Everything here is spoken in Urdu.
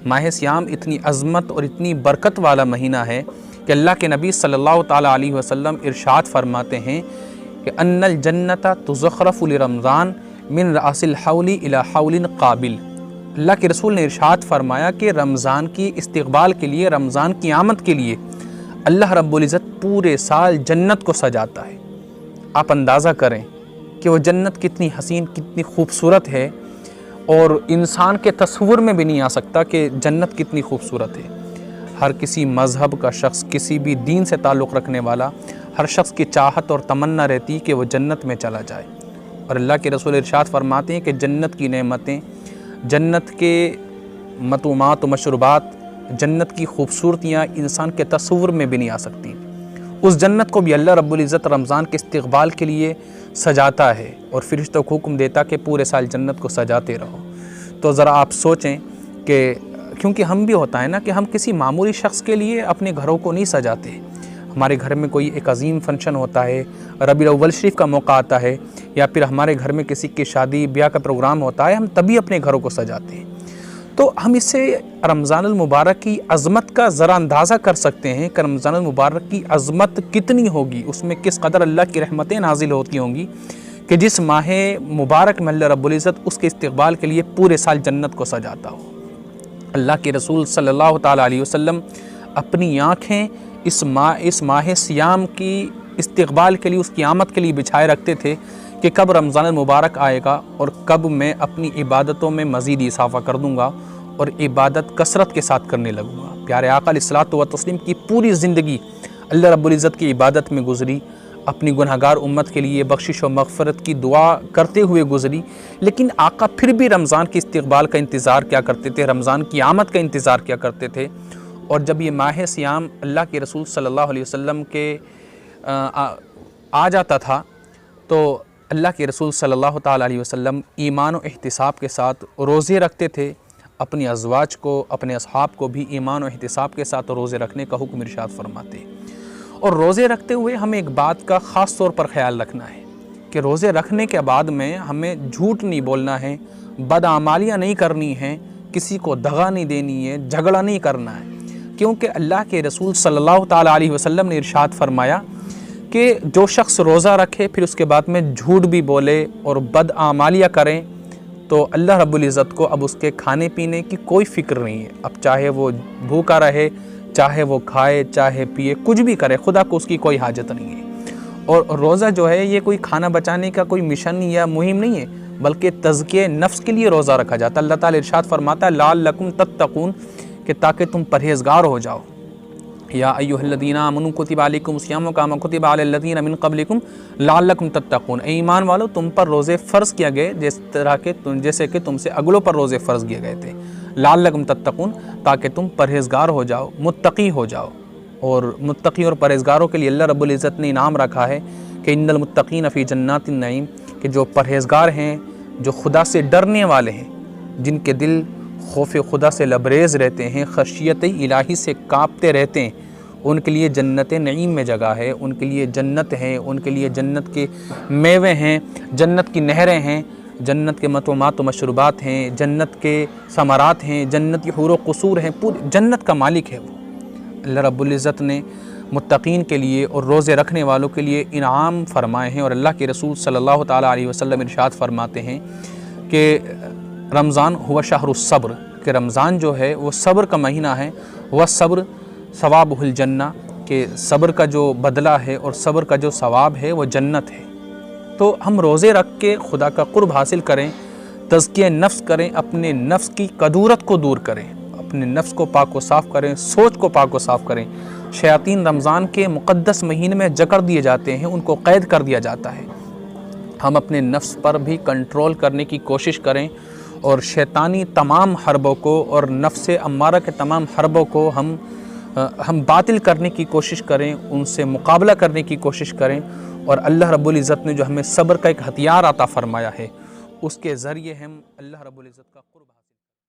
ماہ سیام اتنی عظمت اور اتنی برکت والا مہینہ ہے کہ اللہ کے نبی صلی اللہ تعالیٰ علیہ وسلم ارشاد فرماتے ہیں کہ ان الجنت تزخرف لرمضان من رأس الحول الی حول قابل۔ اللہ کے رسول نے ارشاد فرمایا کہ رمضان کی استقبال کے لیے، رمضان کی آمد کے لیے اللہ رب العزت پورے سال جنت کو سجاتا ہے۔ آپ اندازہ کریں کہ وہ جنت کتنی حسین، کتنی خوبصورت ہے، اور انسان کے تصور میں بھی نہیں آ سکتا کہ جنت کتنی خوبصورت ہے۔ ہر کسی مذہب کا شخص، کسی بھی دین سے تعلق رکھنے والا ہر شخص کی چاہت اور تمنا رہتی کہ وہ جنت میں چلا جائے، اور اللہ کے رسول ارشاد فرماتے ہیں کہ جنت کی نعمتیں، جنت کے مطعومات و مشروبات، جنت کی خوبصورتیاں انسان کے تصور میں بھی نہیں آ سکتی۔ اس جنت کو بھی اللہ رب العزت رمضان کے استقبال کے لیے سجاتا ہے اور فرشتوں کو حکم دیتا کہ پورے سال جنت کو سجاتے رہو۔ تو ذرا آپ سوچیں کہ کیونکہ ہم بھی ہوتا ہے نا کہ ہم کسی معمولی شخص کے لیے اپنے گھروں کو نہیں سجاتے۔ ہمارے گھر میں کوئی ایک عظیم فنکشن ہوتا ہے، ربیع الاول شریف کا موقع آتا ہے، یا پھر ہمارے گھر میں کسی کی شادی بیاہ کا پروگرام ہوتا ہے، ہم تبھی اپنے گھروں کو سجاتے ہیں۔ تو ہم اس سے رمضان المبارک کی عظمت کا ذرا اندازہ کر سکتے ہیں کہ رمضان المبارک کی عظمت کتنی ہوگی، اس میں کس قدر اللہ کی رحمتیں نازل ہوتی ہوں گی کہ جس ماہ مبارک میں اللہ رب العزت اس کے استقبال کے لیے پورے سال جنت کو سجاتا ہو۔ اللہ کے رسول صلی اللہ تعالیٰ علیہ وسلم اپنی آنکھیں اس ماہ سیام کی استقبال کے لیے، اس کی آمد کے لیے بچھائے رکھتے تھے کہ کب رمضان المبارک آئے گا اور کب میں اپنی عبادتوں میں مزید اضافہ کر دوں گا اور عبادت کثرت کے ساتھ کرنے لگوں گا۔ پیارے آقا علیہ الصلوۃ والتسلیم کی پوری زندگی اللہ رب العزت کی عبادت میں گزری، اپنی گنہگار امت کے لیے بخشش و مغفرت کی دعا کرتے ہوئے گزری، لیکن آقا پھر بھی رمضان کے استقبال کا انتظار کیا کرتے تھے، رمضان کی آمد کا انتظار کیا کرتے تھے۔ اور جب یہ ماہ سیام اللہ کے رسول صلی اللہ علیہ وسلم کے آ جاتا تھا تو اللہ کے رسول صلی اللہ تعالیٰ علیہ وسلم ایمان و احتساب کے ساتھ روزے رکھتے تھے، اپنی ازواج کو، اپنے اصحاب کو بھی ایمان و احتساب کے ساتھ روزے رکھنے کا حکم ارشاد فرماتے ہیں۔ اور روزے رکھتے ہوئے ہمیں ایک بات کا خاص طور پر خیال رکھنا ہے کہ روزے رکھنے کے بعد میں ہمیں جھوٹ نہیں بولنا ہے، بدعمالیاں نہیں کرنی ہیں، کسی کو دغا نہیں دینی ہے، جھگڑا نہیں کرنا ہے، کیونکہ اللہ کے رسول صلی اللہ تعالیٰ علیہ وسلم نے ارشاد فرمایا کہ جو شخص روزہ رکھے پھر اس کے بعد میں جھوٹ بھی بولے اور بدعمالیاں کریں تو اللہ رب العزت کو اب اس کے کھانے پینے کی کوئی فکر نہیں ہے۔ اب چاہے وہ بھوکا رہے، چاہے وہ کھائے، چاہے پیے، کچھ بھی کرے، خدا کو اس کی کوئی حاجت نہیں ہے۔ اور روزہ جو ہے یہ کوئی کھانا بچانے کا کوئی مشن یا مہم نہیں ہے، بلکہ تزکیہ نفس کے لیے روزہ رکھا جاتا ہے۔ اللہ تعالیٰ ارشاد فرماتا ہے لعلکم تتقون، کہ تاکہ تم پرہیزگار ہو جاؤ۔ یا ایھا الذین آمنوا کتب علیکم الصیام کما کتب علی الذین من قبلکم لعلکم تتقون، اے ایمان والو تم پر روزے فرض کیا گئے جیسے کہ تم سے اگلوں پر روزے فرض کیے گئے تھے، لعلکم تتقون، تاکہ تم پرہیزگار ہو جاؤ، متقی ہو جاؤ۔ اور متقی اور پرہیزگاروں کے لیے اللہ رب العزت نے انعام رکھا ہے کہ ان المتقین فی جنات النعیم، کہ جو پرہیزگار ہیں، جو خدا سے ڈرنے والے ہیں، جن کے دل خوف خدا سے لبریز رہتے ہیں، خشیت الہی سے کانپتے رہتے ہیں، ان کے لیے جنت نعیم میں جگہ ہے، ان کے لیے جنت ہے، ان کے لیے جنت کے میوے ہیں، جنت کی نہریں ہیں، جنت کے مطعومات و مشروبات ہیں، جنت کے ثمرات ہیں، جنت کی حور و قصور ہیں، پوری جنت کا مالک ہے وہ۔ اللہ رب العزت نے متقین کے لیے اور روزے رکھنے والوں کے لیے انعام فرمائے ہیں، اور اللہ کے رسول صلی اللہ تعالیٰ علیہ وسلم ارشاد فرماتے ہیں کہ رمضان ہوا شہر الصبر، کہ رمضان جو ہے وہ صبر کا مہینہ ہے، وہ صبر ثوابہ الجنہ، کہ صبر کا جو بدلہ ہے اور صبر کا جو ثواب ہے وہ جنت ہے۔ تو ہم روزے رکھ کے خدا کا قرب حاصل کریں، تزکیہ نفس کریں، اپنے نفس کی کدورت کو دور کریں، اپنے نفس کو پاک و صاف کریں، سوچ کو پاک و صاف کریں۔ شیاطین رمضان کے مقدس مہینے میں جکڑ دیے جاتے ہیں، ان کو قید کر دیا جاتا ہے۔ ہم اپنے نفس پر بھی کنٹرول کرنے کی کوشش کریں اور شیطانی تمام حربوں کو اور نفس امارہ کے تمام حربوں کو ہم باطل کرنے کی کوشش کریں، ان سے مقابلہ کرنے کی کوشش کریں، اور اللہ رب العزت نے جو ہمیں صبر کا ایک ہتھیار عطا فرمایا ہے اس کے ذریعے ہم اللہ رب العزت کا قرب